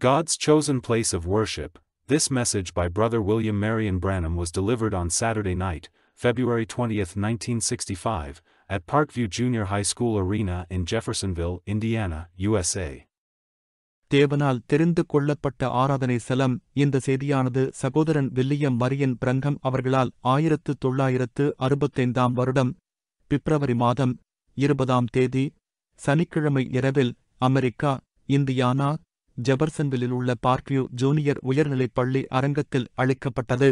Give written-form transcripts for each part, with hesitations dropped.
God's chosen place of worship. This message by Brother William Marion Branham was delivered on Saturday night, February 20, 1965, at Parkview Junior High School Arena in Jeffersonville, Indiana, USA. தேவனால் தெரிந்து கொள்ளப்பட்ட ஆராதனை ஸ்தலம். இந்த செய்தியானது சகோதரன் William Marian பிரங்கம் அவர்களால் 1965 வருடம் பிப்ரவரி மாதம் 20 சனிக்கிழமை இரவில் அமெரிக்கா, இந்தியானா, ஜெபர்சன்வில்லில் உள்ள பார்க்வியூ ஜூனியர் உயர்நிலைப் பள்ளி அரங்கத்தில் அளிக்கப்பட்டது.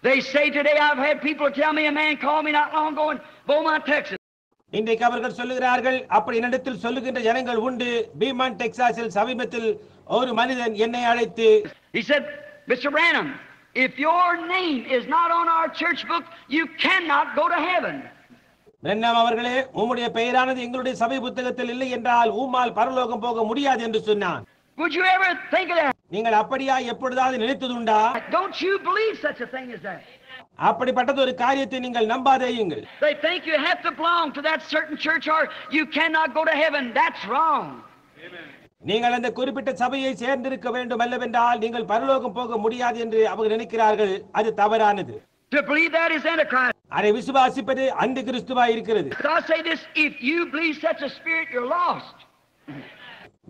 They say today I've had people tell me, a man called me not long ago in Beaumont, Texas. இன்றைக்கு அவர்கள் சொல்லுகிறார்கள், அப்படி என்னிடத்தில் சொல்லுகின்ற ஜனங்கள் உண்டு. பீமான் டெக்சாஸில் சமீபத்தில் ஒரு மனிதன் என்னை அழைத்து, He said, Mr. Branham, if your name is not on our church book, you cannot go to heaven. பிரண்ணாம் அவர்களே, உம்முடைய பெயரானது எங்களுடைய சபை புத்தகத்தில் இல்லை என்றால் உம்மால் பரலோகம் போக முடியாது என்று சொன்னான். Would you ever think of that? நீங்கள் அப்படியா எப்பொழுதாவது நினைத்ததுண்டா? Don't you believe such a thing as that? அப்படிப்பட்டது ஒரு காரியத்தை நீங்கள் நம்பாதேயுங்கள். They think you have to belong to that certain church or you cannot go to heaven. That's wrong. நீங்கள் அந்த குறிப்பிட்ட சபையை சேர்ந்திருக்க வேண்டும் அல்லவென்றால் நீங்கள் பரலோகம் போக முடியாது என்று அவர்கள் நினைக்கிறார்கள். அது தவறானது. To believe that is Antichrist. அதை விசுவாசிப்பது அந்தி கிறிஸ்துவாய் இருக்கிறது. So I say this, if you believe such a spirit, you're lost.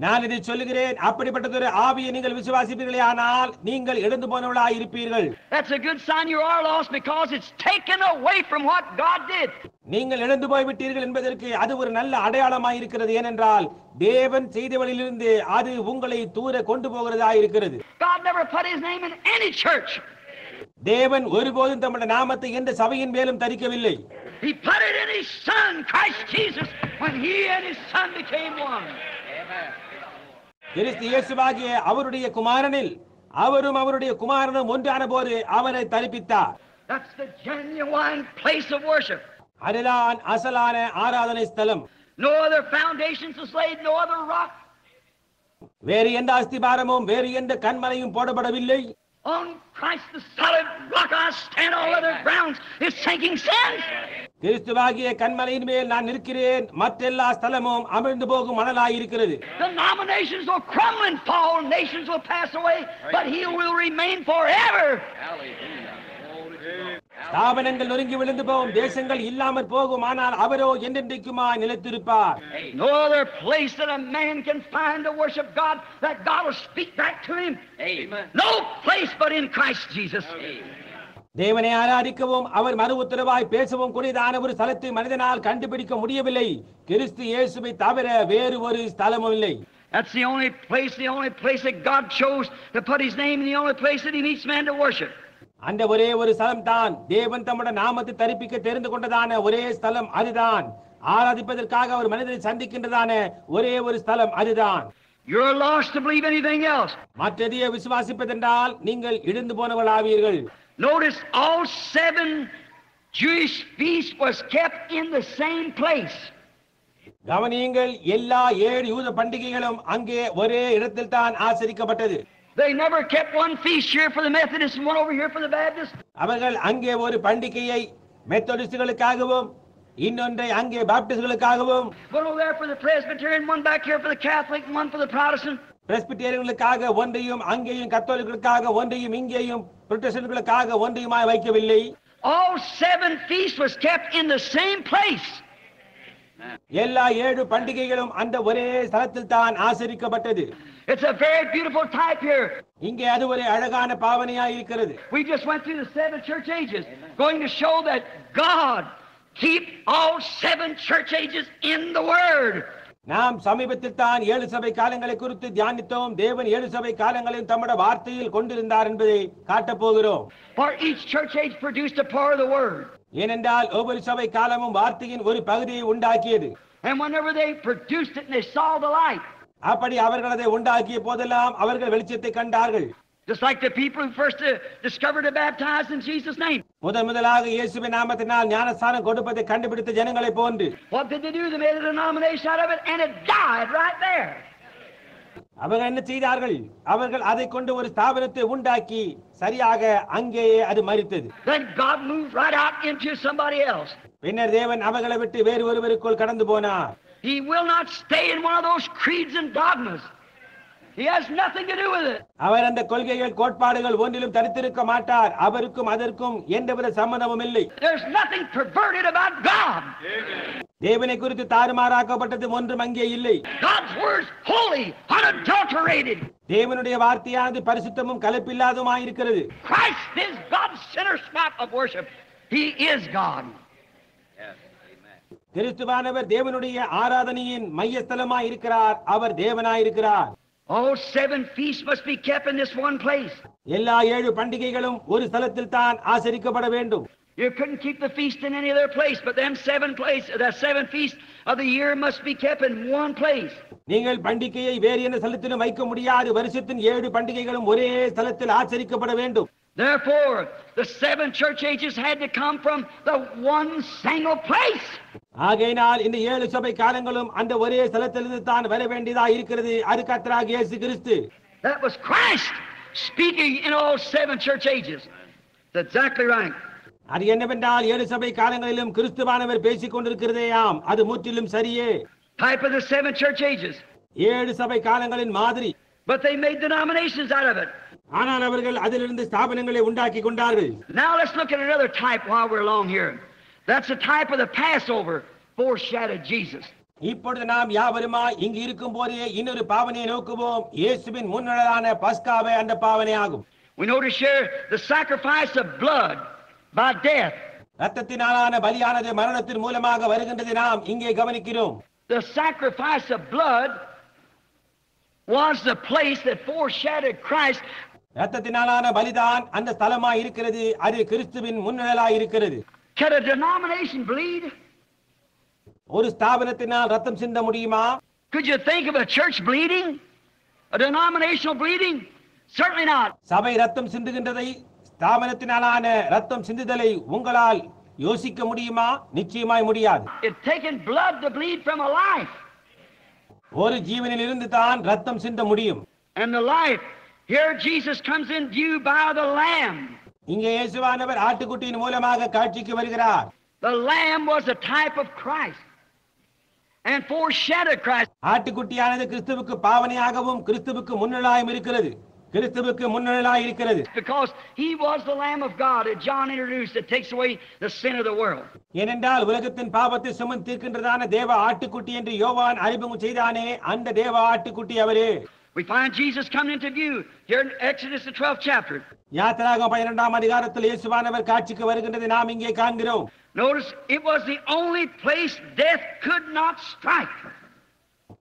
நான் இதை சொல்லுகிறேன், அப்படிப்பட்டதொரு ஆவியை நீங்கள் விசுவாசிப்பீர்களே ஆனால் நீங்கள் எழுந்து போனவர்களாய் இருப்பீர்கள். That's a good sign you are lost because it's taken away from what God did. நீங்கள் எழுந்து போய்விட்டீர்கள் என்பதற்கு அது ஒரு நல்ல அடையாளமாய் இருக்கிறது. ஏனென்றால் தேவன் செய்த வழியிலிருந்து அது உங்களை தூர கொண்டு போகிறதா இருக்கிறது. God never put his name in any church. தேவன் ஒருபோதும் தம்முடைய நாமத்தை எந்த சபையின் மேலும் தரிக்கவில்லை. He put it in his son Christ Jesus when he and his son became one. கிறிஸ்து இயேசுவாகிய அவருடைய குமாரனில் அவரும் அவருடைய குமாரனும் ஒன்றான போது அவரை தரிப்பித்தார். That's the genuine place of worship. அதுதான் அசலான ஆராதனை ஸ்தலம். No other foundations is laid, no other rock. வேறு எந்த அஸ்திபாரமும் வேறு எந்த கன்மலையும் போடப்படவில்லை. On Christ the solid rock I stand, all other grounds is sinking sand. கிறிஸ்துவாகிய கன்மலையின் மேல் நான் நிற்கிறேன், மற்றெல்லா ஸ்தலமும் அமிழ்ந்து போகும் மணலாய் இருக்கிறது. Denominations will crumble and fall, nations will pass away, but he will remain forever. ஸ்தாபனங்கள் நொறுங்கி விழுந்து போகும், தேசங்கள் இல்லாமற் போகும், ஆனால் அவரோ என்றென்றைக்குமாய் நிலைத்திருப்பார். No other place that a man can find to worship God that God will speak back to him. Amen. No place but in Christ Jesus. தேவனை ஆராதிக்கவும் அவர் மறு உத்தரவாய் பேசவும் கூடியதான ஒரு ஸ்தலத்தை மனிதனால் கண்டுபிடிக்க முடியவில்லை. கிறிஸ்து இயேசுவை தவிர வேறு ஒரு ஸ்தலமும் இல்லை. That's the only place that God chose to put his name, and the only place that he needs man to worship. அந்த ஒரே ஒரு ஸ்தலம் தான் தேவன் தம்முடைய நாமத்தை தரிப்பிக்க தெரிந்து கொண்டதான ஒரே ஸ்தலம் அதுதான். ஆராதிப்பதற்காக அவர் மனிதனை சந்திக்கின்றதான ஒரே ஒரு ஸ்தலம் அதுதான். You're lost to believe anything else. மற்றதையே விசுவாசிப்பதென்றால் நீங்கள் இழந்து போனவர்களாவீர்கள். Notice all 7 Jewish feasts was kept in the same place. கவனியுங்கள், எல்லா 7 யூத பண்டிகைகளும் அங்கே ஒரே இடத்தில் தான் ஆசரிக்கப்பட்டது. They never kept one feast here for the Methodists and one over here for the Baptists. அவர்கள் அங்கே ஒரு பண்டிகையை மெத்தடிஸ்டுகளுக்காகவும் இன்னொன்றை அங்கே பாப்டிஸ்டுகளுக்காகவும், One over there for the Presbyterian, one back here for the Catholic, and one for the Protestant. பிரஸ்பிட்டேரியன்களுக்காக ஒன்றையும் அங்கேயும் கத்தோலிக்கர்களுக்காக ஒன்றையும் இங்கேயும் புரொட்டஸ்டன்ட்களுக்காக ஒன்றையுமாய் வைக்கவில்லை. All 7 feasts was kept in the same place. எல்லா 7 பண்டிகைகளும் அந்த ஒரே ஸ்தலத்தில் தான் ஆசரிக்கப்பட்டது. It's a very beautiful type here. இங்கே அது ஒரு அழகான பாவனையாய் இருக்கிறது. We just went through the 7 church ages, going to show that God keep all 7 church ages in the Word. நாம் சமீபத்தில் தான் 7 சபை காலங்களை குறித்து தியானித்தோம். தேவன் 7 சபை காலங்களையும் தம்முடைய வார்த்தையில் கொண்டிருந்தார் என்பதை காட்டப் போகிறோம். For each church age produced a part of the Word. ஏனென்றால் ஒவ்வொரு சபை காலமும் வார்த்தையின் ஒரு பகுதியை உண்டாக்கியது. And whenever they produced it and they saw the light, அப்படி அவர்கள் அதை உண்டாக்கிய போதெல்லாம் அவர்கள் வெளிச்சத்தை கண்டார்கள். just like the people who first discovered to baptize in Jesus' name. முதலாக இயேசுவின் நாமத்தினால் ஞானஸ்நானம் கொடுப்பதை கண்டுபிடித்த ஜனங்களை போன்று. What did they do? They made a denomination out of it and it died right there. அவர்கள் என்ன செய்தார்கள்? அவர்கள் அதை கொண்டு ஒரு ஸ்தாபனத்தை உண்டாக்கி சரியாக அங்கேயே அது மரித்தது. Then God moved right out into somebody else. பின்னர் தேவன் அவர்களை விட்டு வேறு ஒருவருக்குள் கடந்து போனார். He will not stay in one of those creeds and dogmas. He has nothing to do with it. அவர் அந்த கொள்கைகள் கோட்பாடுகள் ஒன்றிலும் தரித்திருக்க மாட்டார். அவருக்கும் அதற்கும் எந்தவித சம்பந்தமும் இல்லை. There's nothing perverted about God. தேவனை குறித்து தாறுமாறாக்கப்பட்டது ஒன்றும் அங்கே இல்லை. God's word's holy, unadulterated. தேவனுடைய வார்த்தையானது பரிசுத்தமும் கலப்பில்லாததுமாய் இருக்கிறது. Christ is God's center spot of worship. He is God. கிறிஸ்துவானவர் தேவனுடைய ஆராதனையின் மையஸ்தலமாய் இருக்கிறார். அவர் தேவனாய் இருக்கிறார். All 7 feasts must be kept in this one place. எல்லா 7 பண்டிகைகளும் ஒரு ஸ்தலத்தில் தான் ஆசரிக்கப்பட வேண்டும். You couldn't keep the feast in any other place, but them 7 feasts of the year must be kept in one place. நீங்கள் பண்டிகையை வேறு எந்த ஸ்தலத்திலும் வைக்க முடியாது. வருஷத்தின் 7 பண்டிகைகளும் ஒரே ஸ்தலத்தில் ஆசரிக்கப்பட வேண்டும். Therefore, the 7 church ages had to come from the one single place. ஆகையினால் இந்த 7 சபை காலங்களும் அந்த ஒரே ஸ்தலத்திலிருந்து தான் வர வேண்டியதா இருக்கிறது. அது கர்த்தராகிய இயேசு கிறிஸ்து. That was Christ speaking in all 7 church ages. That's exactly right. அது என்னவென்றால் 7 சபை காலங்களிலும் கிறிஸ்துவானவர் பேசிக் கொண்டிருக்கிறதேயாம். அது முற்றிலும் சரியே. Type of the 7 church ages. 7 சபை காலங்களின் மாதிரி. But they made denominations out of it. ஆனால் அவர்கள் அதிலிருந்து ஸ்தாபனங்களை உண்டாக்கி கொண்டார்கள். Now let's look at another type while we're along here. That's a type of the Passover, foreshadowed Jesus. இப்பொழுது நாம் யாவருமா இங்கு இருக்கும் போதே இன்னொரு பாவனையை நோக்குவோம். இயேசுவின் முன்னிழலான பஸ்காவே அந்த பாவனை ஆகும். We notice here the sacrifice of blood by death. இரத்தத்தினாலான பலியானது மரணத்தின் மூலமாக வருகின்றது நாம் இங்கே கவனிக்கிறோம். The sacrifice of blood was the place that foreshadowed Christ. இரத்தத்தினாலான பலிதான் அந்த ஸ்தலமாய் இருக்கிறது. அது கிறிஸ்துவின் முன்னிழலாய் இருக்கிறது. Can a denomination bleed? ஒரு ஸ்தாபனத்தினால் ரத்தம் சிந்த முடியுமா? Could you think of a church bleeding? A denominational bleeding? Certainly not. சபை ரத்தம் சிந்துகின்றதை, ஸ்தாபனத்தினாலான ரத்தம் சிந்துதலை உங்களால் யோசிக்க முடியுமா? நிச்சயமாய் முடியாது. It's taken blood to bleed from a life. ஒரு ஜீவனில் இருந்து தான் ரத்தம் சிந்த முடியும். And the life, here Jesus comes in view by the Lamb. இங்கே இயேசுவானவர் ஆட்டுக்குட்டியின் மூலமாக காட்சிக்கு வருகிறார். The Lamb was a type of Christ and foreshadowed Christ. ஆட்டுக்குட்டியானது கிறிஸ்துவுக்கு பாவனையாகவும் கிறிஸ்துவுக்கு முன்னிழலாயும் இருக்கிறது. கிறிஸ்துவுக்கு முன்னிழலாய் இருக்கிறது. Because he was the Lamb of God that John introduced that takes away the sin of the world. ஏனென்றால் உலகத்தின் பாவத்தை சுமந்து தீர்க்கின்றதான தேவ ஆட்டுக்குட்டி என்று யோவான் அறிமுகம் செய்தானே, அந்த தேவ ஆட்டுக்குட்டி அவரே. We find Jesus coming into view here in Exodus the 12th chapter. யாத்திராகமம் 12ஆம் அதிகாரத்தில் இயேசுவானவர் காட்சிக்கு வருகின்றதை நாம் இங்கே காண்கிறோம். Notice it was the only place death could not strike.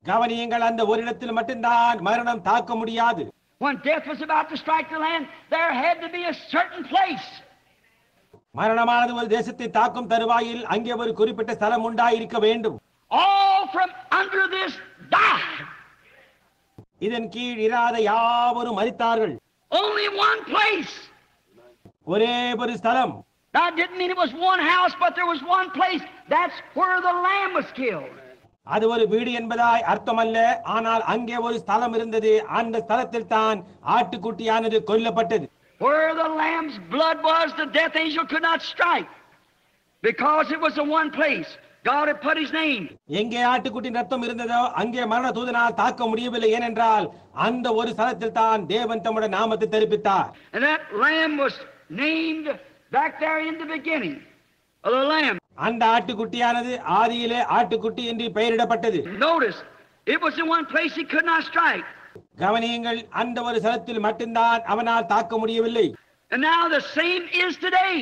கவனியுங்கள், அந்த ஒரு இடத்தில் மட்டும்தான் மரணம் தாக்க முடியாது. When death was about to strike the land, there had to be a certain place. மரணமானது ஒரு தேசத்தை தாக்கும் தருவாயில் அங்கே ஒரு குறிப்பிட்ட ஸ்தலம் உண்டாயிருக்க வேண்டும். All from under this died. இதன் கீழ் இராத யாவரும் மரித்தார்கள். Only one place. ஒரே ஒரு ஸ்தலம். That didn't mean it was one house, but there was one place. That's where the lamb was killed. அது ஒரு வீடு என்பதாய் அர்த்தமல்ல, ஆனால் அங்கே ஒரு ஸ்தலம் இருந்தது. அந்த ஸ்தலத்தில் தான் ஆட்டுக்குட்டியானது கொல்லப்பட்டது. Where the lamb's blood was, the death angel could not strike, because it was the one place God had put his name. எங்கே ஆட்டுக்குட்டியின் ரத்தம் இருந்ததோ அங்கே மரண தூதனால் தாக்க முடியவில்லை. ஏனென்றால் அந்த ஒரு ஸ்தலத்தில் தான் தேவன் தம்முடைய நாமத்தை தெரிவித்தார். And that lamb was named back there in the beginning of the lamb. அந்த ஆட்டுக்குட்டியானது ஆதியிலே ஆட்டுக்குட்டி என்று பெயரிடப்பட்டது. Notice, it was the one place he could not strike. கவனியுங்கள், அந்த ஒரு ஸ்தலத்தில் மட்டும்தான் அவனால் தாக்க முடியவில்லை. And now the same is today.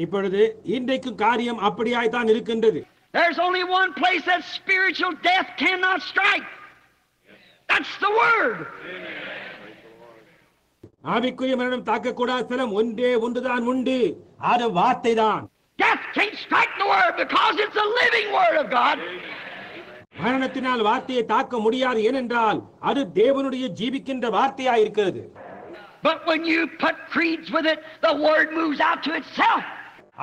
இப்பொழுது இன்றைக்கு காரியம் அப்படியாய் தான் இருக்கின்றது. There's only one place that spiritual death cannot strike. That's the word. ஆவிக்குரிய மரணம் தாக்கக்கூடாத ஸ்தலம் ஒன்றே ஒன்றுதான் உண்டு. அது வார்த்தை தான். Death can't strike the word because it's a living word of God. மரணத்தினால் வார்த்தையை தாக்க முடியாது. ஏனென்றால் அது தேவனுடைய ஜீவிக்கின்ற வார்த்தையாய் இருக்கிறது. But when you put creeds with it, the word moves out to itself.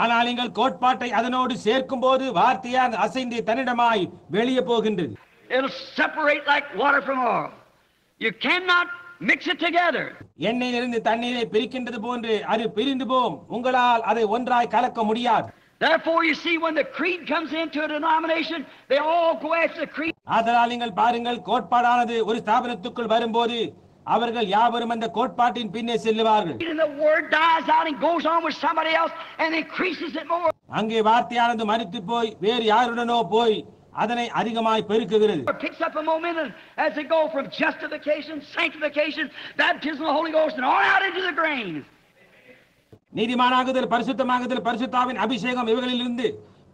ஆனால் நீங்கள் கோட்பாட்டை அதனோடு சேர்க்கும் போது வார்த்தையாக அசைந்து தன்னிடமாய் வெளியே போகின்றது. It'll separate like water from oil. You cannot mix it together. எண்ணெயிலிருந்து தண்ணீரை பிரிக்கின்றது போன்று அது பிரிந்து போம். உங்களால் அதை ஒன்றாய் கலக்க முடியாது. Therefore, you see, when the creed comes into a denomination, they all go after the creed. ஆதலால் நீங்கள் பாருங்கள், கோட்பாடானது ஒரு ஸ்தாபனத்துக்குள் வரும்போது அவர்கள் யாவரும் அந்த கோட்பாட்டின் பின்னே செல்லுவார்கள். And the word dies out and goes on with somebody else and increases it more. அங்கே வார்த்தையானது மரித்து போய் வேறு யாருடனோ போய் அதனை அதிகமாய் பெருக்குகிறது. It picks up a momentum as they go from justification, sanctification, baptism of the Holy Ghost, and on out into the grain. நீதிமானாகுதல், பரிசுத்தமாகுதல், பரிசுத்தாவின் அபிஷேகம் இவைகளிலிருந்து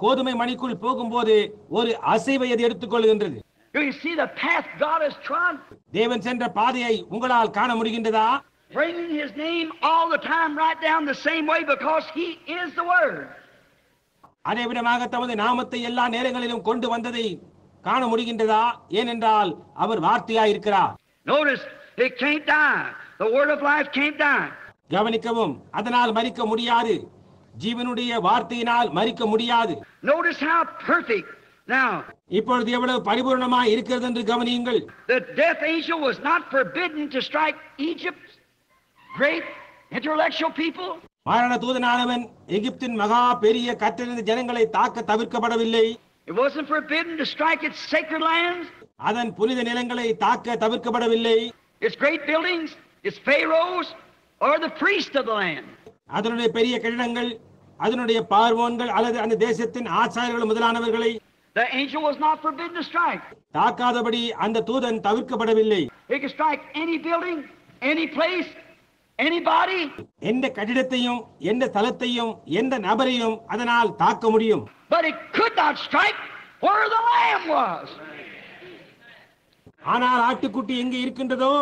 கோதுமை மணிக்குள் போகும்போது ஒரு அசைவை அது எடுத்துக்கொள்கின்றது. Do you see the path God has trod? தேவன் சென்ற பாதையை உங்களால் காண முடிகின்றதா? Bringing His name all the time right down the same way because He is the Word. அதே விதமாக தமது நாமத்தை எல்லா நேரங்களிலும் கொண்டு வந்ததை காண முடிகின்றதா? ஏனென்றால் அவர் வார்த்தையாய் இருக்கிறார். Notice, it can't die. The word of life can't die. கவனிக்கவும், அதனால் மரிக்க முடியாது. ஜீவனுடைய வார்த்தையினால் மரிக்க முடியாது. Notice how perfect. Now, இப்பொழுது எவ்வளவு பரிபூர்ணமாய் இருக்கிறது என்று கவனியுங்கள். the death angel was not forbidden to strike Egypt's great intellectual people. மரண தூதனானவன் எகிப்தின் மகா பெரிய கற்றறிந்த ஜனங்களை தாக்க தவிர்க்கப்படவில்லை. It wasn't forbidden to strike its sacred lands, அதன் புனித நிலங்களை தாக்க தவிர்க்கப்படவில்லை. its great buildings, its pharaohs, or the priest of the land. அதனுடைய பெரிய கட்டிடங்கள், அதனுடைய பார்வோன்கள் அல்லது அந்த தேசத்தின் ஆசாரியர்கள் முதலானவர்களை The angel was not forbidden to strike. தாக்காதபடி அந்த தூதன் தவிர்க்கப்படவில்லை. He could strike any building, any place, anybody. எந்த கட்டிடத்தையும், எந்த தலத்தையும், எந்த நபரையும் அதனால் தாக்க முடியும். But it could not strike where the lamb was. ஆனால் ஆட்டுக்குட்டி எங்கே இருக்கின்றதோ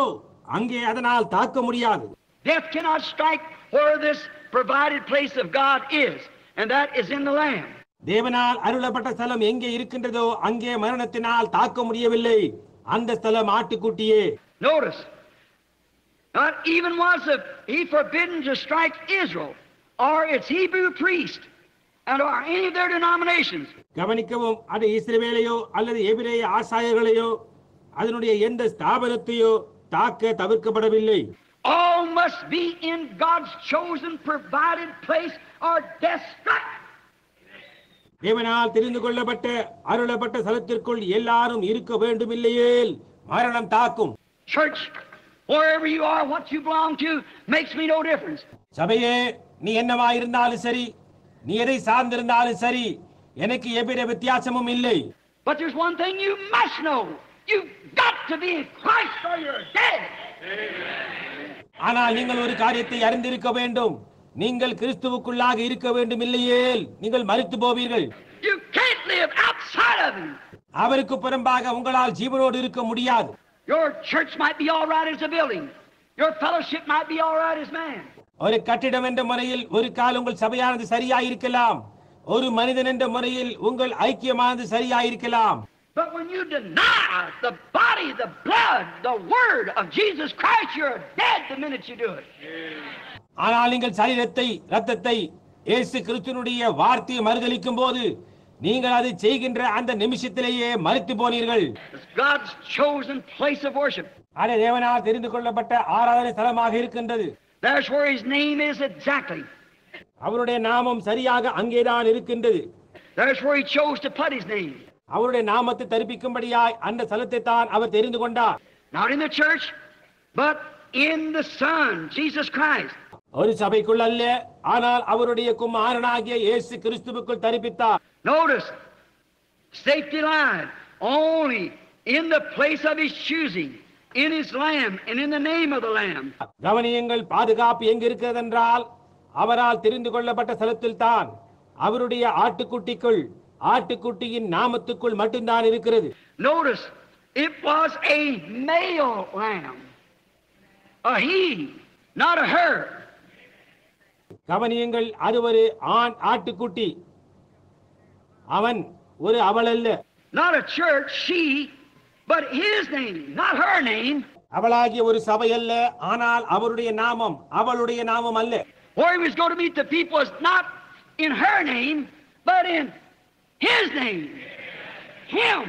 அங்கே அதனால் தாக்க முடியாது. Death cannot strike where this provided place of God is, and that is in the lamb. தேவனால் அருளப்பட்ட ஸ்தலம் எங்கே இருக்கின்றதோ அங்கே மரணத்தினால் தாக்க முடியவில்லை. அந்த ஸ்தலம் ஆட்டுக்குட்டியே. Notice, not even was he forbidden to strike Israel or its Hebrew priest and or any of their denominations. கவனிக்கவும், அது இஸ்ரவேலையோ அல்லது எபிரேய ஆசாரியர்களையோ அதனுடைய எந்த ஸ்தாபனத்தையோ தாக்க தவிர்க்கப்படவில்லை. All must be in God's chosen provided place or death struck. தேவனால் தெரிந்து கொள்ளப்பட்ட அருளப்பட்ட ஸ்தலத்திற்குள் எல்லாரும் இருக்க வேண்டும், இல்லையேல் மரணம் தாக்கும். Church, wherever you are, what you belong to makes me no difference. சபையே, நீ என்னவா இருந்தாலும் சரி, நீ எதை சார்ந்திருந்தாலும் சரி, எனக்கு எவ்வித வித்தியாசமும் இல்லை. But there's one thing you must know. You've got to be in Christ or you're dead. ஆனால் நீங்கள் ஒரு காரியத்தை அறிந்திருக்க வேண்டும். நீங்கள் கிறிஸ்துவுக்குள்ளாக இருக்க வேண்டும், இல்லையேல் நீங்கள் மரித்து போவீர்கள். You can't live outside of Him. அவருக்கு புறம்பாக உங்களால் ஜீவனோடு இருக்க முடியாது. Your church might be all right as a building. Your fellowship might be all right as man. ஒரு கட்டிடம் என்ற முறையில் ஒரு கால் உங்கள் சபையானது சரியாயிருக்கலாம். ஒரு மனிதன் என்ற முறையில் உங்கள் ஐக்கியமானது சரியாயிருக்கலாம். But when you deny the body, the blood, the word of Jesus Christ, you're dead the minute you do it. ஆனால் நீங்கள் சரீரத்தை, இரத்தத்தை, இயேசு கிறிஸ்துவினுடைய வார்த்தையை மறுதலிக்கும் போது நீங்கள் அதை செய்கின்ற அந்த நிமிஷத்திலேயே மரித்து போனீர்கள். It's God's chosen place of worship. அது தேவனால் தெரிந்து கொள்ளப்பட்ட ஆராதனை ஸ்தலமாக இருக்கின்றது. That's where His name is exactly. அவருடைய நாமம் சரியாக அங்கேதான் இருக்கின்றது. That's where He chose to put His name. அவருடைய நாமத்தை தரிப்பிக்கும்படியாய் அந்த ஸ்தலத்தை தான் அவர் தெரிந்து கொண்டார். Not in the church, but in the Son, Jesus Christ. ஒரு சபைக்குள் அல்ல, ஆனால் அவருடைய குமாரனாகிய இயேசு கிறிஸ்துவுக்குள் தரிப்பித்தார். Notice, safety line only in the place of His choosing, in His Lamb and in the name of the Lamb. கவனியுங்கள், பாதுகாப்பு எங்கு இருக்கிறது என்றால் அவரால் தெரிந்து கொள்ளப்பட்ட ஸ்தலத்தில் தான், அவருடைய ஆட்டுக்குட்டிக்குள், ஆட்டுக்குட்டியின் நாமத்துக்குள் மட்டும்தான் இருக்கிறது. Notice, it was a male lamb, a he, not a her. கவனியுங்கள், அது ஒரு ஆண் ஆட்டுக்குட்டி, அவன் ஒரு அவள் அல்ல. Not a church, she, but his name, not her name. அவளாகிய ஒரு சபை அல்ல, ஆனால் அவருடைய நாமம், அவளுடைய நாமம் அல்ல. Where he was going to meet the people was not in her name, but in his name, him,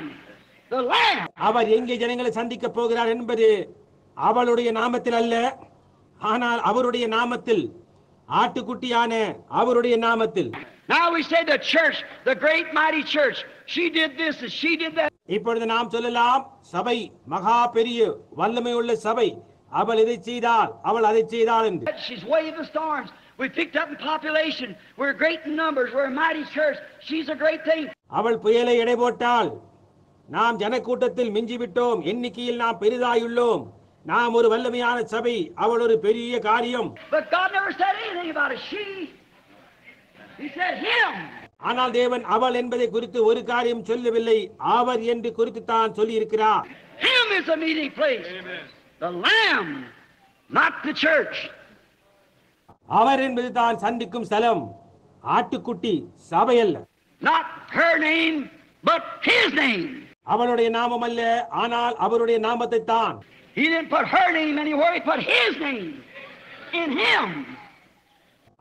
the Lamb. அவர் எங்கே ஜனங்களை சந்திக்க போகிறார் என்பது அவளுடைய நாமத்தில் அல்ல, ஆனால் அவருடைய நாமத்தில், ஆட்டுக்குட்டியான அவருடைய நாமத்தில். Now we say the church, the great mighty church, she did this and she did that. இப்பொழுது நாம் சொல்லலாம் சபை மகா பெரிய வல்லமை உள்ள சபை அவள் இதை செய்தாள் அவள் அதை செய்தாள் என்று. She's waved the storms. We picked up in population. We're great in numbers. We're a mighty church. She's a great thing. அவள் புயலை எடை போட்டாள். நாம் ஜனக்கூட்டத்தில் மிஞ்சிவிட்டோம். எண்ணிக்கையில் நாம் பெரிதாயுள்ளோம். நாம் ஒரு வல்லமையான சபை. அவள் ஒரு பெரிய காரியம். But God never said anything about it. He said him. ஆனால் தேவன் அவள் என்பதை குறித்து ஒரு காரியம் சொல்லவில்லை. அவர் என்று குறித்து தான் சொல்லி இருக்கிறார். Him is the meeting place. The Lamb, not the church. அவர் என்பது தான் சந்திக்கும் ஸ்தலம். ஆட்டுக்குட்டி சபை அல்ல. Not her name, but his name. அவளுடைய நாமம் அல்ல, ஆனால் அவருடைய நாமத்தை தான். He didn't put her name anywhere. He put his name in him.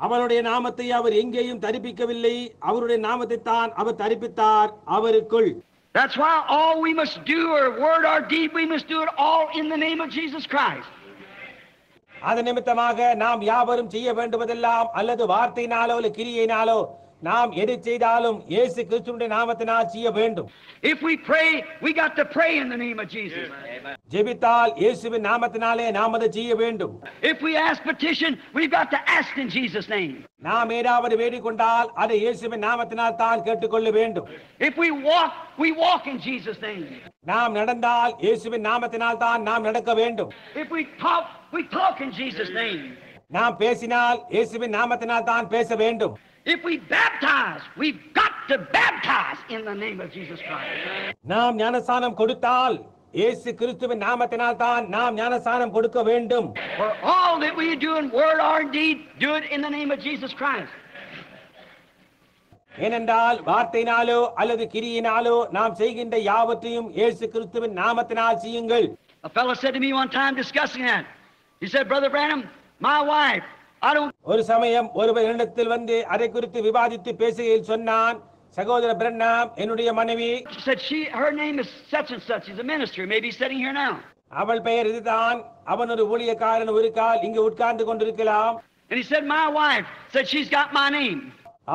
அவருடைய நாமத்தை அவர் எங்கேயும் தரிப்பிக்கவில்லை. அவருடைய நாமத்தை தான் அவர் தரிப்பித்தார் அவருக்குள். That's why all we must do, or word or deed, we must do it all in the name of Jesus Christ. அது நிமித்தமாக நாம் யாவரும் செய்ய வேண்டுவதெல்லாம் அல்லது வார்த்தையினாலோ அல்லது கிரியையினாலோ நாம் எதை செய்தாலும் இயேசு கிறிஸ்துவின் நாமத்தினால் செய்ய வேண்டும். If we pray, we got to pray in the name of Jesus. ஜெபித்தால் இயேசுவின் நாமத்தினாலே நாம் அதை செய்ய வேண்டும். If we ask petition, we've got to ask in Jesus' name. நாம் ஏதாவது வேண்டிக் கொண்டால் அதை இயேசுவின் நாமத்தினால் தான் கேட்டுக்கொள்ள வேண்டும். If we walk in Jesus' name. நாம் நடந்தால் இயேசுவின் நாமத்தினால் தான் நாம் நடக்க வேண்டும். If we talk in Jesus' name. நாம் பேசினால் இயேசுவின் நாமத்தினால் தான் பேச வேண்டும். If we baptize, we've got to baptize in the name of Jesus Christ. நாம் ஞானஸ்நானம் கொடுத்தால் இயேசு கிறிஸ்துவின் நாமத்தினால் தான் நாம் ஞானஸ்நானம் கொடுக்க வேண்டும். For all that we do in word or deed, do it in the name of Jesus Christ. ஏனென்றால் வார்த்தையினாலோ அல்லது கிரியினாலோ நாம் செய்கின்ற யாவற்றையும் இயேசு கிறிஸ்துவின் நாமத்தினால் செய்யுங்கள். A fellow said to me one time discussing that. He said, Brother Branham, my wife, ஒரு சமயம் ஒருவர் என்னிடத்தில் வந்து அதை குறித்து விவாதித்து பேசுகையில் சொன்னான், சகோதர பிரண்ணாம், என்னுடைய மனைவி, her name is such and such. He's a minister, maybe sitting here now. அவள் பெயர் இதுதான், அவன் ஒரு ஊழியக்காரன், ஒரு கால் இங்கு உட்கார்ந்து கொண்டிருக்கலாம். And he said, my wife said she's got my name.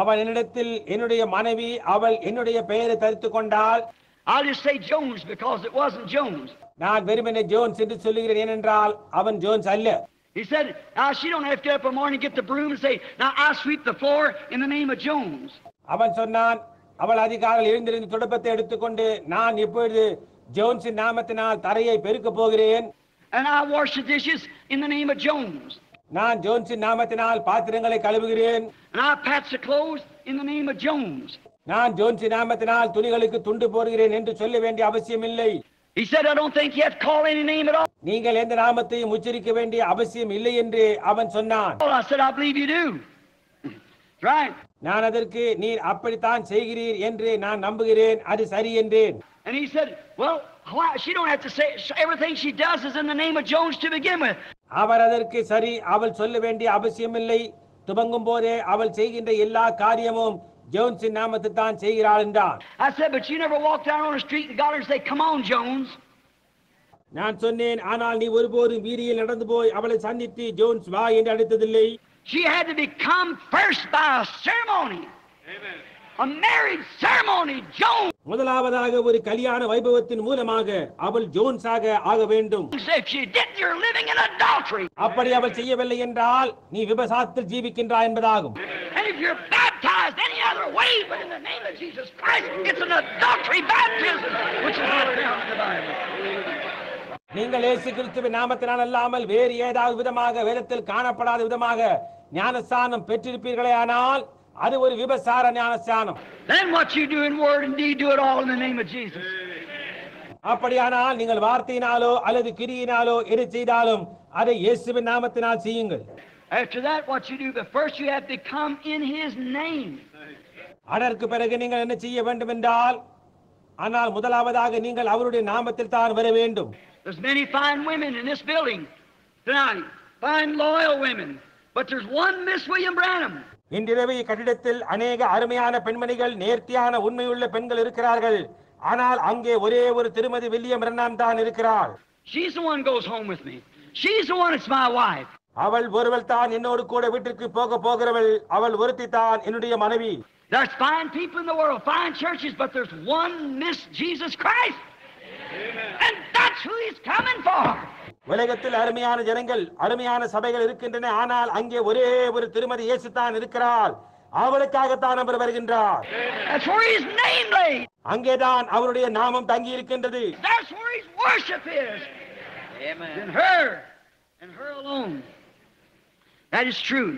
அவன் என்னிடத்தில் என்னுடைய மனைவி அவள் என்னுடைய பெயரை தரித்து கொண்டாள். I'll just say Jones because it wasn't Jones. நான் வெறுமனே ஜோன்ஸ் என்று சொல்லுகிறேன், ஏனென்றால் அவன் ஜோன்ஸ் அல்ல. He said, now she don't have to get up in the morning, get the broom and say, now I sweep the floor in the name of Jones. அவன் சொன்னான், அவள் அதிகாலையில் எழுந்திருந்து துடைப்பத்தை எடுத்துக்கொண்டு நான் இப்பொழுது ஜோன்ஸின் நாமத்தினால் தரையை பெருக்க போகிறேன். And I wash the dishes in the name of Jones. நான் ஜோன்ஸின் நாமத்தினால் பாத்திரங்களை கழுவுகிறேன். And I patch the clothes in the name of Jones. நான் ஜோன்ஸின் நாமத்தினால் துணிகளுக்கு துண்டு போடுகிறேன் என்று சொல்ல வேண்டிய அவசியம் இல்லை. He said, I don't think you have to call any name at all. நீங்கள் எந்த நாமத்தையும் உச்சரிக்க வேண்டிய அவசியம் இல்லை என்று அவன் சொன்னான். I said, I believe you do. Right. நான் அதற்கு நீர் அப்படித்தான் செய்கிறீர் என்று நான் நம்புகிறேன், அது சரி என்றேன். And he said, well, why? She don't have to say, everything she does is in the name of Jones to begin with. அவர் அதற்கு சரி, அவள் சொல்ல வேண்டிய அவசியம் இல்லை, துவங்கும் போதே அவள் செய்கின்ற எல்லா காரியமும் ஜோன்ஸின் நாமத்தை தான் செய்கிறாள் என்றான். I said, but you never walk down on the street and got her and say, come on, Jones. நான் சொன்னேன், ஆனால் நீ ஒருபோதும் வீதியில் நடந்து போய் அவளை சந்தித்து ஜோன்ஸ் வா என்று அழைத்ததில்லை. She had to become first by a ceremony. Amen. A marriage ceremony, Jones. முதலாவதாக ஒரு கல்யாண வைபவத்தின் மூலமாக அவள் ஜோன்ஸாக ஆக வேண்டும். If she didn't, you're living in adultery. அப்படி அவள் செய்யவில்லை என்றால் நீ விபசாரத்தில் ஜீவிக்கின்றாய் என்பதாகும். And if you're baptized any other way but in the name of Jesus Christ, it's an adultery baptism, which is written down in the Bible. நீங்கள் இயேசு கிறிஸ்துவின் நாமத்தினால் அல்லாமல் வேறு ஏதாவது விதமாக வேதத்தில் காணப்படாத விதமாக ஞானஸ்நானம் பெற்றிருப்பீர்களேயானால் அது ஒரு விபசார ஞானஸ்நானம். Then what you do in word and deed, do it all in the name of Jesus. அப்படியானால் நீங்கள் வார்த்தையினாலோ அல்லது கிரியினாலோ எது செய்தாலும் அதை இயேசுவின் நாமத்தினால் செய்யுங்கள். After that, what you do, but first you have to come in His name. அதற்கு பிறகு நீங்கள் என்ன செய்ய வேண்டும் என்றால், ஆனால் முதலாவதாக நீங்கள் அவருடைய நாமத்தில் தான் வர வேண்டும். There's many fine women in this building tonight, fine loyal women, but there's one Miss William Branham. இன்றிரவு கட்டிடத்தில் அநேக அருமையான பெண்மணிகள், நேர்த்தியான உண்மையுள்ள பெண்கள் இருக்கிறார்கள். ஆனால் அங்கே ஒரே ஒரு திருமதி வில்லியம் பிரண்ணாம் தான் இருக்கிறார். She's the one goes home with me. She's the one that's my wife. அவள் ஒருவள் தான் என்னோடு கூட வீட்டிற்கு போக போகிறவள். அவள் ஒருத்தி தான் என்னுடைய மனைவி. There's fine people in the world, fine churches, but there's one Miss Jesus Christ. Amen. And that's who he's coming for. உலகத்தில் அருமையான ஜனங்கள், அருமையான சபைகள் இருக்கின்றன. ஆனால் அங்கே ஒரே ஒரு திருமதி இயேசு தான் இருக்கிறார். அவளுக்காகத்தான் அவர் வருகின்றார். That's where his name lay. அங்கேதான் அவருடைய நாமம் தங்கி இருக்கின்றது. That's where his worship is. Amen. In her and her alone. That is true.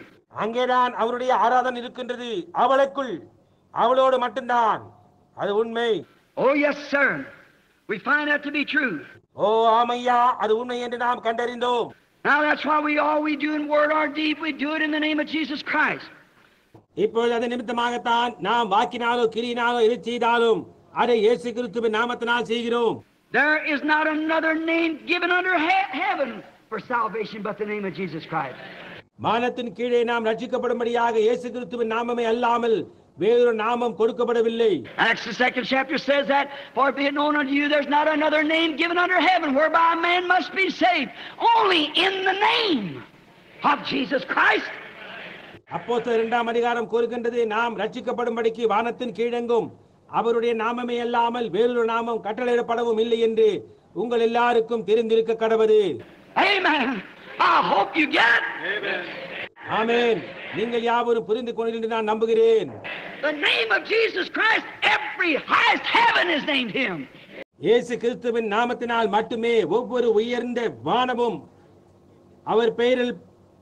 அங்கேதான் அவருடைய ஆராதனை இருக்கின்றது. அவளுக்குள், அவளோடு மட்டும்தான். அது உண்மை. Oh yes sir. We find that to be true. ஓ ஆமையா, அது உண்மை என்று நாம் கண்டறிந்தோம். Now that's why all we do in word or deed, we do it in the name of Jesus Christ. இப்பொழுது அது நிமித்தமாகத்தான் நாம் வாக்கினாலோ கிரியினாலோ எது செய்தாலும் அதை இயேசு கிறிஸ்துவின் நாமத்தினால் செய்கிறோம். There is not another name given under heaven for salvation but the name of Jesus Christ. வானத்தின் கீழே நாம் ரட்சிக்கப்படும்படியாக இயேசு கிறிஸ்துவின் நாமமே அல்லாமல் வேறொரு நாமம் கொடுக்கப்படவில்லை. Acts the 2nd chapter says that, for be it known unto you there's not another name given under heaven whereby a man must be saved, only in the name of Jesus Christ. அப்போஸ்தலர் 2ஆம் அதிகாரம் கூறுகின்றது, நாம் ரட்சிக்கப்படும்படிக்கு வானத்தின் கீழெங்கும் அவருடைய நாமமே அல்லாமல் வேறொரு நாமம் கட்டளையிடப்படவும் இல்லை என்று உங்கள் எல்லாருக்கும் தெரிந்திருக்க கடவது. Amen. I hope you get it. Amen. ஆமென். நீங்கள் யாவரும் புரிந்து கொண்டீர்கள் என்று நான் நம்புகிறேன். The name of Jesus Christ, every highest heaven has named him. இயேசு கிறிஸ்துவின் நாமத்தினால் மட்டுமே ஒவ்வொரு உயர்ந்த வானமும் அவர் பெயரில்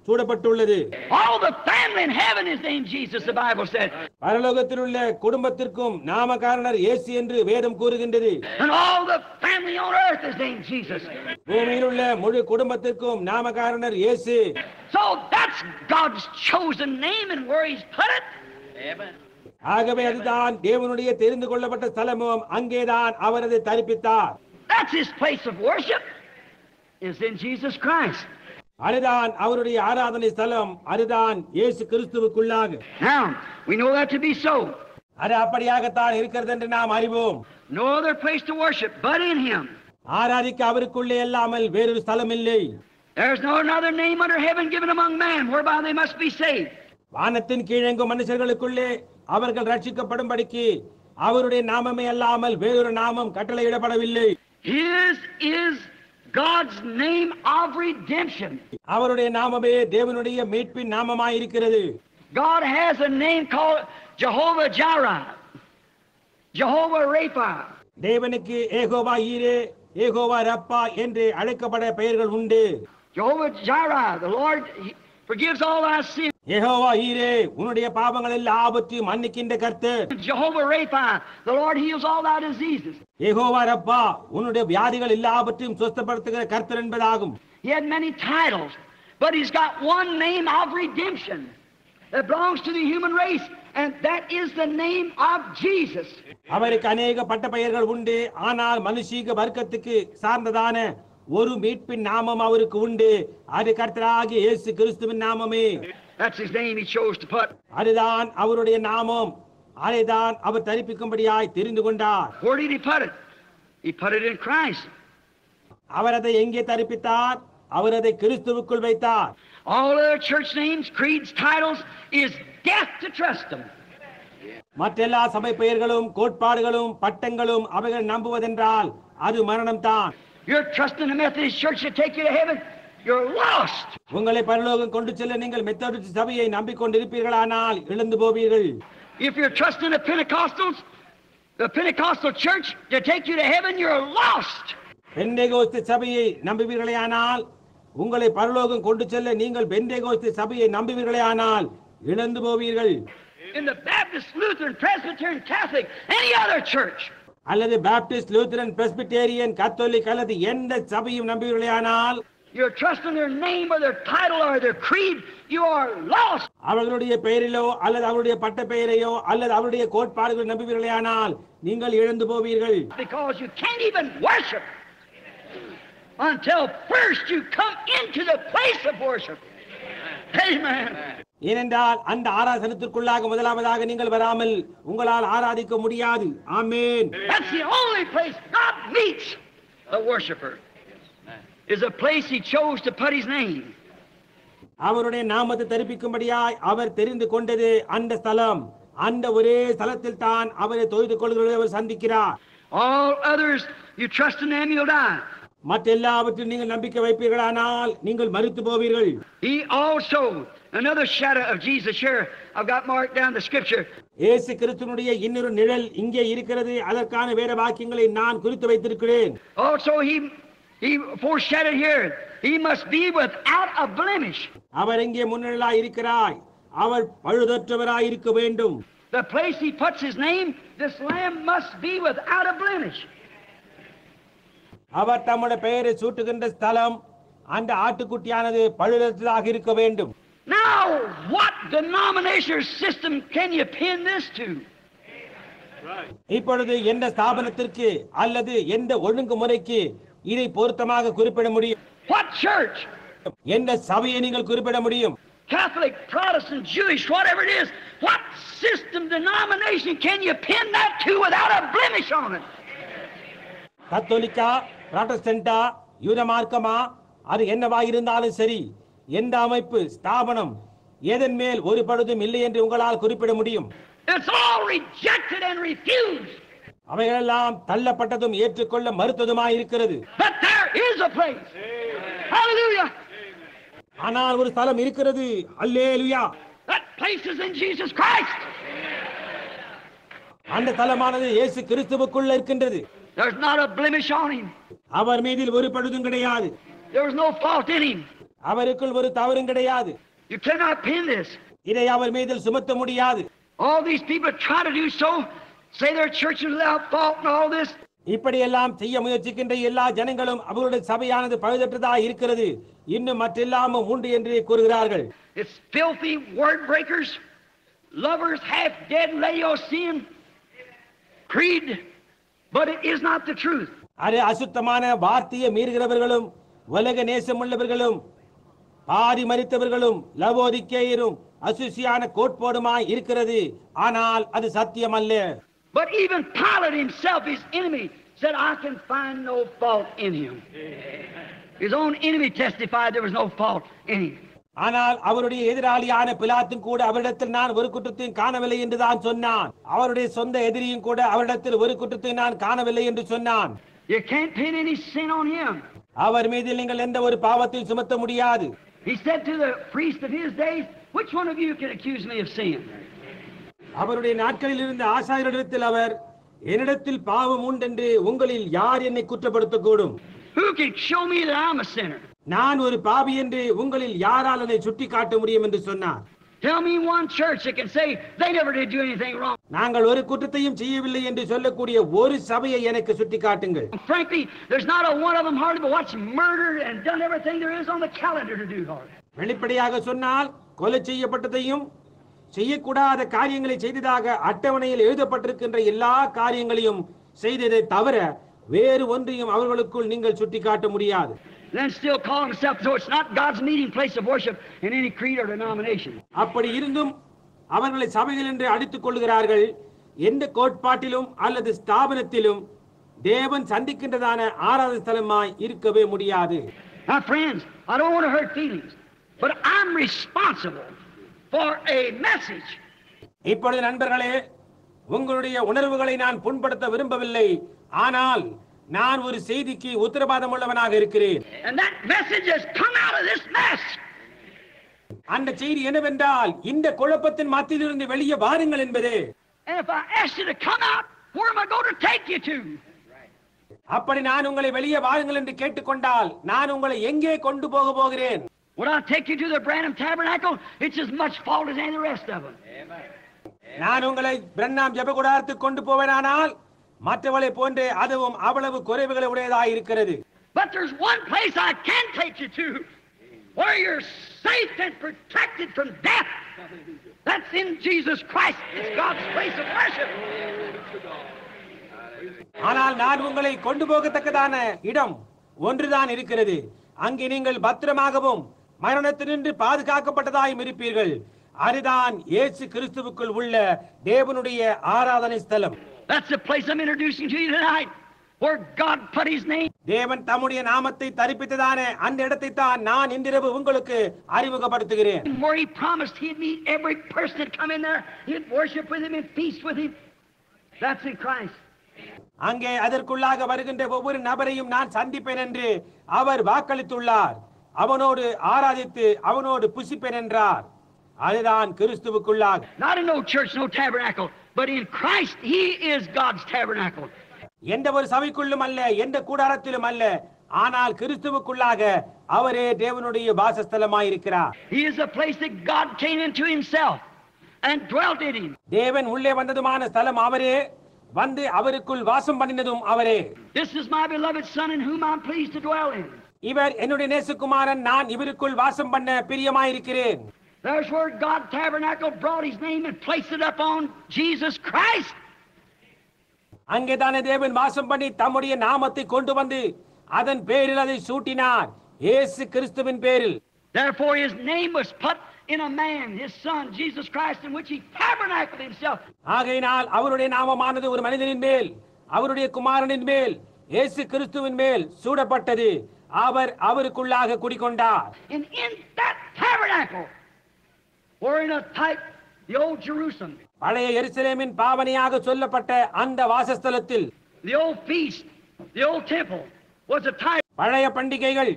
சூடப்பட்டுள்ளது. All the family in heaven is named Jesus, the Bible said. பரலோகத்தில் உள்ள குடும்பத்திற்கும் நாமகாரணர் இயேசு என்று வேதம் கூறுகின்றது. And all the family on earth is named Jesus. பூமியில் உள்ள முழு குடும்பத்திற்கும் நாமகாரணர் இயேசு. So that's God's chosen name and where he's put it. Amen. ஆகவே அதுதான் தேவனுடைய தெரிந்து கொள்ளப்பட்ட ஸ்தலமும் அங்கேதான் அவர் அதை தரிப்பித்தார். That's his place of worship is in Jesus Christ. அதுதான் அவருடைய ஆராதனை ஸ்தலம், அதுதான் இயேசு கிறிஸ்துவுக்குள்ளாக. Now we know that to be so. அது அப்படியாகத்தான் இருக்கிறது என்று நாம் அறிவோம். No other place to worship but in him. ஆராதிக்க அவருக்குள்ளே அல்லாமல் வேறொரு ஸ்தலம் இல்லை. There's no another name under heaven given among men whereby they must be saved. வானத்தின் கீழெங்கும் மனுஷர்களுக்குள்ளே அவர்கள் ரட்சிக்கப்படும்படிக்கு அவருடைய நாமமே அல்லாமல் வேறொரு நாமம் கட்டளையிடப்படவில்லை. His is God's name of redemption. அவருடைய நாமமே தேவனுடைய மீட்பின் நாமமாய் இருக்கிறது. God has a name called Jehovah Jireh, Jehovah Rapha. தேவனுக்கு ஏகோவா ஈரே, ஏகோவா ரப்பா என்று அழைக்கப்பட பெயர்கள் உண்டு. Jehovah Jireh, the Lord forgives all our sins. Jehovah ஈரே, உன்னுடைய பாவங்கள் எல்லாவற்றையும் மன்னிக்கின்ற கர்த்தர். Jehovah Rapha, the Lord heals all our diseases. Jehovah ரப்பா, உன்னுடைய வியாதிகள் எல்லாவற்றையும் சுத்தப்படுத்துகிற கர்த்தர் என்பதாகும். He had many titles, but he's got one name of redemption that belongs to the human race, and that is the name of Jesus. அவருக்கு அநேக பட்ட பெயர்கள் உண்டு, ஆனால் மனுஷீக வர்க்கத்துக்கு சார்ந்ததான ஒரு மீட்பின் நாமம் அவருக்கு உண்டு. அது கர்த்தராகிய இயேசு கிறிஸ்துவின் நாமமே. That's his name he chose to put. அதுதான் அவருடைய நாமம். அதைதான் அவர் தரிப்பிக்கும்படியாய் தெரிந்து கொண்டார். Where did he put it? He put it in Christ. அவர் அதை எங்கே தரிப்பித்தார்? அவர் அதை கிறிஸ்துவுக்குள் வைத்தார். All other church names, creeds, titles is death to trust them. மற்றெல்லா சபை பெயர்களும் கோட்பாடுகளும் பட்டங்களும் அவைகள் நம்புவதென்றால் அது மரணம் தான். You're trusting the Methodist Church to take you to heaven, you're lost. உங்களை பரலோகம் கொண்டு செல்ல நீங்கள் மெத்தடிஸ்ட் சபையை நம்பிக்கொண்டிருப்பீர்களானால் இழந்து போவீர்கள். If you're trusting the Pentecostals, the Pentecostal church to take you to heaven, you're lost. Pentecost சபையை நம்புவீர்களேயானால் உங்களை பரலோகம் கொண்டு செல்ல நீங்கள் பெந்தேகோஸ்து சபையை நம்புவீர்களேயானால் இழந்து போவீர்கள். In the Baptist, Lutheran, Presbyterian, Catholic, any other church, அல்லது பாப்டிஸ்ட், லூத்தரன், பிரெஸ்பிட்டேரியன், கத்தோலிக் அல்லது எந்த சபையும் நம்புவீர்களேயானால் you're trusting their name or their title or their creed, you are lost. அவர்களுடைய பெயரிலோ அல்லது அவருடைய பட்ட பெயரையோ அல்லது அவருடைய கோட்பாடுகளை நம்புவீர்களேயானால் நீங்கள் இழந்து போவீர்கள். Because you can't even worship until first you come into the place of worship. Amen. ஏனென்றால் அந்த ஆராதனத்திற்குள்ளாக முதலாவதாக நீங்கள் வராமல் உங்களால் ஆராதிக்க முடியாது. ஆமென். That's the only place God meets a worshiper. Is a place he chose to put his name. அவருடைய நாமத்தை தரிப்பிக்கும்படியாய் அவர் தெரிந்து கொண்டது அந்த ஸ்தலம். அந்த ஒரே ஸ்தலத்தில் தான் அவரை தொழுது கொள்கிறவர்களை அவர் சந்திக்கிறார். All others, you trust in them, you'll die. மற்றெல்லாவற்றிலும் நீங்கள் நம்பிக்கை வைப்பீர்களானால் நீங்கள் மரித்து போவீர்கள். He also, another shadow of Jesus here, I've got marked down the scripture. இயேசு கிறிஸ்துவினுடைய இன்னொரு நிழல் இங்கே இருக்கிறது. அதற்கான வேத வாக்கியங்களை நான் குறித்து வைத்திருக்கிறேன். Also he foreshadowed here, he must be without a blemish. அவர் இங்கே முன்னிழலாய் இருக்கிறாய். அவர் பழுதற்றவராய் இருக்க வேண்டும். The place he puts his name, this lamb must be without a blemish. அவர் தம்முடைய பெயரை சூட்டுகின்ற ஸ்தலம் அந்த ஆட்டுக்குட்டியானது பழுதற்றதாக இருக்க வேண்டும். Now, what denomination system can you pin this to? இப்பொழுது எந்த ஸ்தாபனத்திற்கு அல்லது எந்த ஒழுங்குமுறைக்கு இதை பொருத்தமாக குறிப்பிட முடியும்? What church? எந்த சபையை நீங்கள் குறிப்பிட முடியும்? Catholic, Protestant, Jewish, whatever it is, what system, denomination can you pin that to without a blemish on it? கத்தோலிக்கா, புராட்டஸ்டன்டா, யூத மார்க்கமா, அது என்னவா இருந்தாலும் சரி, எந்த அமைப்பு ஸ்தாபனம் எதன் மேல் ஒரு பழுதும் இல்லை என்று உங்களால் குறிப்பிட முடியும்? It's all rejected and refused. அவைகளெல்லாம் தள்ளப்பட்டதும் ஏற்றுக்கொள்ள மறுத்ததுமாய் இருக்கிறது. But there is a place. Hallelujah. ஆனால் ஒரு ஸ்தலம் இருக்கிறது. அல்லேலூயா. That place is in Jesus Christ. அந்த ஸ்தலமானது இயேசு கிறிஸ்துவுக்குள்ள இருக்கின்றது. There's not a blemish on him. அவர் மீதில் ஒரு பழுதும் கிடையாது. There was no fault in him. அவருக்குள் ஒரு தவறும் கிடையாது. You cannot pin this. இதை அவர் மீதில் சுமத்த முடியாது. All these people try to do so, say their church is without fault and all this. இப்படியெல்லாம் செய்ய முயற்சிக்கின்ற எல்லா ஜனங்களும் அவர்களுடைய சபையானது பழுதற்றதாக இருக்கிறது, இன்னும் மற்றெல்லாமும் உண்டு என்று கூறுகிறார்கள். It's filthy word breakers, lovers, half dead Laodicean creed, but it is not the truth. அது அசுத்தமான வார்த்தையை மீறுகிறவர்களும் உலக நேசமுள்ளவர்களும் பாதி மரித்தவர்களும் லவோதிக்கேயரும் அசுசியான கோட்பாடுமாய் இருக்கிறது, ஆனால் அது சத்தியம் அல்ல. But even Pilate himself, his enemy, said, I can find no fault in him. His own enemy testified there was no fault in him. ஆனால் அவருடைய எதிராளியான பிலாத்தும் கூட அவரிடத்தில் நான் ஒரு குற்றத்தையும் காணவில்லை என்று தான் சொன்னான். அவருடைய சொந்த எதிரியும் கூட அவரிடத்தில் ஒரு குற்றத்தையும் நான் காணவில்லை என்று சொன்னான். You can't pin any sin on him. அவர் மீது நீங்கள் எந்த ஒரு பாவத்தையும் சுமத்த முடியாது. He said to the priest of his days, which one of you can accuse me of sin? அவருடைய நாட்களில் இருந்த ஆசாரியரிடத்தில் அவர், என்னிடத்தில் பாவம் உண்டென்று உங்களில் யார் என்னை குற்றப்படுத்தக்கூடும்? Who can show me that I'm a sinner? நான் ஒரு பாவி என்று உங்களில் யாரால் என்னை சுட்டி காட்ட முடியும் என்று சொன்னார். Tell me one church that can say they never did do anything wrong. நாங்கள் ஒரு குற்றத்தையும் செய்யவில்லை என்று சொல்லக்கூடிய ஒரு சபையை எனக்கு சுட்டி காட்டுங்கள். Frankly, there's not a one of them hardly but what's murdered and done everything there is on the calendar to do. வெளிப்படையாக சொன்னால் கொலை செய்யப்பட்டதையும் செய்யக்கூடாத காரியங்களை செய்ததாக அட்டவணையில் எழுதப்பட்டிருக்கின்ற எல்லா காரியங்களையும் செய்ததை தவிர வேறு ஒன்றையும் அவர்களுக்குள் நீங்கள் சுட்டி காட்ட முடியாது. Then still call himself, so it's not God's meeting place of worship in any creed or denomination. அப்படி இருந்தும் அவர்களை சபைகள் என்று அடித்துக் கொள்கிறார்கள். எந்த கோட்பாட்டிலும் அல்லது ஸ்தாபனத்திலும் தேவன் சந்திக்கின்றதான ஆராதனை ஸ்தலமாய் இருக்கவே முடியாது. Now friends, I don't want to hurt feelings, but I'm responsible for a message. இப்பொழுது நண்பர்களே, உங்களுடைய உணர்வுகளை நான் புண்படுத்த விரும்பவில்லை, ஆனால் நான் ஒரு செய்திக்கு உத்தரவாதம் உள்ளவனாக இருக்கிறேன். And that message has come out of this mess. அந்த செய்தி என்னவென்றால், இந்த குழப்பத்தின் மத்தியிலிருந்து வெளியே வாருங்கள் என்பதே. And if I ask you to come out, where am I going to take you to? அப்படி நான் உங்களை வெளியே வாருங்கள் என்று கேட்டுக்கொண்டால் நான் உங்களை எங்கே கொண்டு போகிறேன்? Would I take you to the Branham Tabernacle? It's as much fault as any of the rest of them. நான் உங்களை பிரண்ணாம் ஜெபக்கூடாரத்துக்கு கொண்டு போவேனானால் மற்றவளை போன்றே அதுவும் அவ்வளவு குறைவுகளை உடையதாக இருக்கிறது. But there's one place I can take you to where you're safe and protected from death. That's in Jesus Christ. It's God's place of worship. ஆனால் நான் உங்களை கொண்டு போகத்தக்கதான இடம் ஒன்றுதான் இருக்கிறது. அங்கே நீங்கள் பத்திரமாகவும் மரணத்தினின்று பாதுகாக்கப்பட்டதாயும் இருப்பீர்கள். அதுதான் இயேசு கிறிஸ்துவுக்குள் உள்ள தேவனுடைய ஆராதனை ஸ்தலம். That's the place I'm introducing to you tonight. where God put his name. தேவன் தம்முடைய நாமத்தை தரிப்பித்ததான அந்த இடத்தை தான் நான் இன்றிரவு உங்களுக்கு அறிமுகப்படுத்துகிறேன். Where he promised he'd meet every person that come in there, he'd worship with him and feast with him. That's in Christ. அங்கே அதற்குள்ளாக வருகின்ற ஒவ்வொரு நபரையும் நான் சந்திப்பேன் என்று அவர் வாக்களித்துள்ளார். அவனோடு ஆராதித்து அவனோடு புசிப்பேன் என்றார். அதுதான் கிறிஸ்துவுக்குள்ளாக. Not in no church, no tabernacle, but in Christ he is God's tabernacle. எந்த ஒரு சபைக்குள்ளும் அல்ல, எந்த கூடாரத்திலும் அல்ல, ஆனால் கிறிஸ்துவுக்குள்ளாக அவரே தேவனுடைய வாசஸ்தலமாய் இருக்கிறார். He is a place that God came into himself and dwelt in him. தேவன் உள்ளே வந்ததுமான ஸ்தலம் அவரே, வந்து அவருக்குள் வாசம் பண்ணினதும் அவரே. This is my beloved son in whom I'm pleased to dwell in. இவர் என்னுடைய நேசகுமாரன், நான் இவருக்குள் வாசம் பண்ண பிரியமாயிருக்கிறேன். There's where God tabernacle brought his name and placed it upon Jesus Christ. அங்கேதானே தேவன் வாசம் பண்ணி தம்முடைய நாமத்தை கொண்டு வந்து அதன் பேரில் அதை சூட்டினார், இயேசு கிறிஸ்துவின் பேரில். Therefore his name was put in a man, his son Jesus Christ, in which he tabernacled himself. ஆகையினால் அவருடைய நாமமானது ஒரு மனிதனின் மேல், அவருடைய குமாரனின் மேல், இயேசு கிறிஸ்துவின் மேல் சூடப்பட்டது. அவர் அவருக்குள்ளாக குடிகொண்டார். And in that tabernacle, or in a type, the old Jerusalem, பழைய எருசலேமின் பாவனையாக சொல்லப்பட்ட அந்த வாசஸ்தலத்தில், the old feast, the old temple was a type. பழைய பண்டிகைகள்,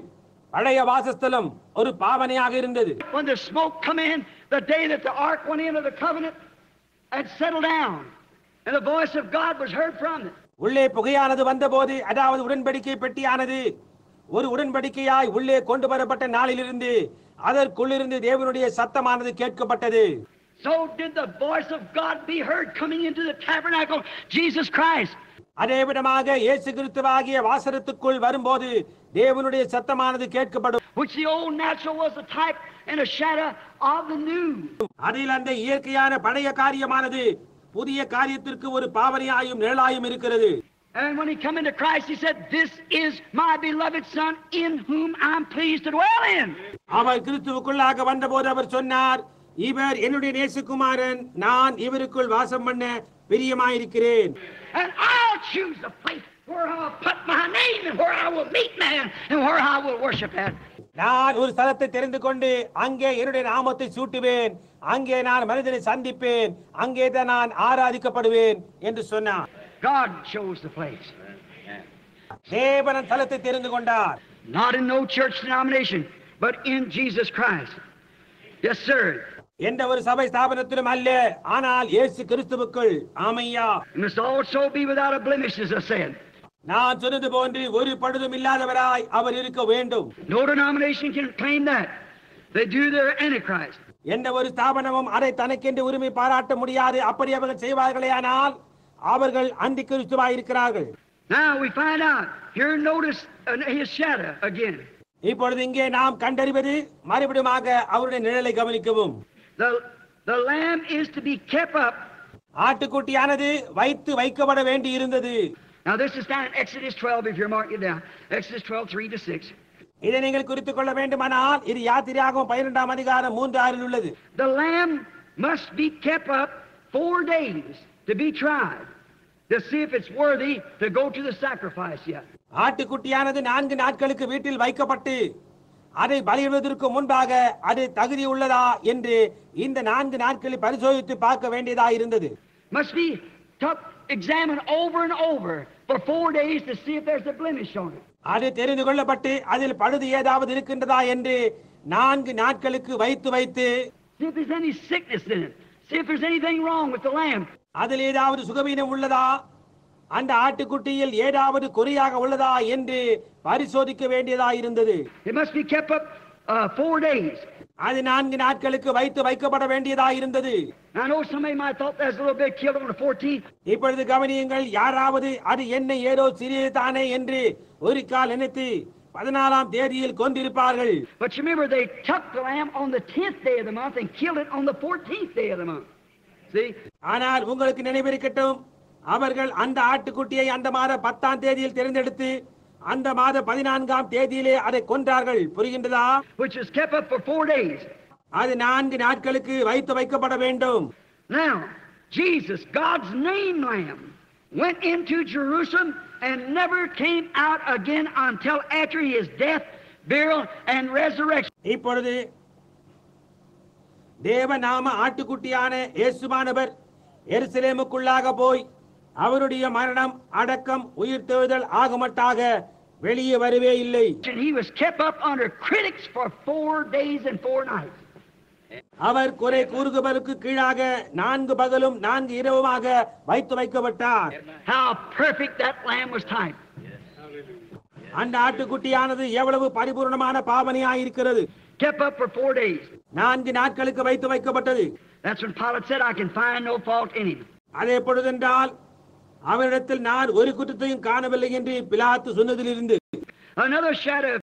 பழைய வாசஸ்தலம் ஒரு பாவனையாக இருந்தது. When the smoke come in, the day that the ark went into the covenant and settled down, and the voice of God was heard from it. உள்ளே புகையானது வந்தபோது, அதாவது உடன்படிக்கை பெட்டியானது ஒரு உடன்படிக்கையாய் உள்ளே கொண்டு வரப்பட்ட நாளிலிருந்து அதற்குள்ளிருந்து தேவனுடைய சத்தமானது கேட்கப்பட்டது. So did the voice of God be heard coming into the tabernacle, Jesus Christ. அதே விதமாக இயேசு கிறிஸ்துவாகிய வாசரத்துக்குள் வரும்போது தேவனுடைய சத்தமானது கேட்கப்படும். Which the old natural was a type and a shadow of the new. அதில் அந்த இயற்கையான பழைய காரியமானது புதிய காரியத்திற்கு ஒரு பாவனையாயும் நிழலாயும் இருக்கிறது. And when he come into Christ, he said, "This is my beloved son in whom I'm pleased to dwell in." அவர் கிறிஸ்துவுக்குள்ளாக வந்தபோது அவர் சொன்னார், இவர் என்னுடைய நேசகுமாரன், நான் இவருக்குள் வாசம் பண்ண பிரியமாயிருக்கிறேன். And I'll choose a place where I'll put my name and where I will meet man and where I will worship at. நான் ஒரு ஸ்தலத்தை தெரிந்து கொண்டு அங்கே என்னுடைய நாமத்தை சூட்டுவேன், அங்கே நான் மனிதனை சந்திப்பேன், அங்கே தான் நான் ஆராதிக்கப்படுவேன் என்று சொன்னார். God chose the place. தேவன் ஸ்தலத்தை தெரிந்து கொண்டார். Not in no church denomination, but in Jesus Christ. Yes, sir. எந்த ஒரு சபை ஸ்தாபனத்திலும் அல்ல, ஆனால் இயேசு கிறிஸ்துவுக்குள். ஆமையா. You must also be without a blemish, as I said. நான் சொன்னது போன்று ஒரு பழுதும் இல்லாதவராய் அவர் இருக்க வேண்டும். No denomination can claim that. They do their Antichrist. எந்த ஒரு ஸ்தாபனமும் அதை தனக்கென்று உரிமை பாராட்ட முடியாது. அப்படி அவர்கள் செய்வார்களேயானால் அவர்கள் அந்தி கிறிஸ்துவாய் இருக்கிறார்கள். Now we find out. Here notice his shadow again. இப்பொழுது இங்கே நாம் கண்டறிவது மறுபடியுமாக அவருடைய நிழலை கவனிக்கவும். The lamb is to be kept up. ஆட்டுக்குட்டியானது வைக்கப்பட வேண்டி இருந்தது. Now this is down in Exodus 12 if you're marking it down. Exodus 12:3-6. இதை நீங்கள் குறித்துக் கொள்ள வேண்டுமானால் இது யாத்திரையாகவும் 12ஆம் அதிகாரம் 3:6 உள்ளது. The lamb must be kept up 4 days to be tried to see if it's worthy to go to the sacrifice yet. ஆட்டுக்குட்டியானது 4 நாட்களுக்கு வீட்டில் வைக்கப்பட்டு அதை பலியிடுவதற்கு முன்பாக அது தகுதி உள்ளதா என்று இந்த 4 நாட்களில் பரிசோதித்து பார்க்க வேண்டியதா இருந்தது. Must be examined over and over for 4 days to see if there's a blemish on it. அது தெரிந்து கொள்ளப்பட்டு அதில் பழுது ஏதாவது இருக்கின்றதா என்று 4 நாட்களுக்கு வைத்து see if there's any sickness in it. See if there's anything wrong with the lamb. அதில் ஏதாவது சுகவீனம் உள்ளதா, அந்த ஆட்டுக்குட்டியில் ஏதாவது குறையாக உள்ளதா என்று பரிசோதிக்க வேண்டியதா இருந்தது. It must be kept up 4 days. அது 4 நாட்களுக்கு வைக்கப்பட வேண்டியதா இருந்தது. I know somebody might thought that's a little bit killed on the 14th. இப்பொழுது கவனியுங்கள், யாராவது அது என்ன ஏதோ சிறியது தானே என்று ஒரு கால் நினைத்து 14ஆம் தேதியில் கொண்டிருப்பார்கள். But you remember they took the lamb on the 10th day of the month and killed it on the 14th day of the month. See? ஆனால் உங்களுக்கு நினைவிருக்கட்டும், அவர்கள் அந்த ஆட்டுக்குட்டியை அந்த மாத 10ஆம் தேதியில் தேர்ந்தெடுத்து அந்த மாத 14ஆம் தேதியிலே அதை கொன்றார்கள். புரிகின்றதா? Which is kept up for 4 days. அது 4 நாட்களுக்கு வைக்கப்பட வேண்டும். Now, Jesus, God's name lamb, went into Jerusalem and never came out again until after his death, burial, and resurrection. இப்பொழுது தேவநாம ஆட்டுக்குட்டியான இயேசுவானவர் எருசலேமுக்குள்ளாக போய் அவருடைய மரணம் அடக்கம் உயிர்த்தெழுதல் ஆகமட்டாக வெளியே வரவே இல்லை. He was kept up under critics for 4 days and 4 nights. அவர் குறை கூறுகிறவருக்கு கீழாக 4 பகலும் 4 இரவுமாக வைக்கப்பட்டார். How perfect that lamb was typed. அந்த ஆட்டுக்குட்டியானது எவ்வளவு பரிபூர்ணமான பாவனையாயிருக்கிறது. Kept up for 4 days. 4 நாட்களுக்கு வைக்கப்பட்டது. That's when Pilate said, I can find no fault in him. அதே பொழுதென்றால் அவரிடத்தில் நான் ஒரு குற்றத்தையும் காணவில்லை என்று பிலாத்து சொன்னதிலிருந்து Another shadow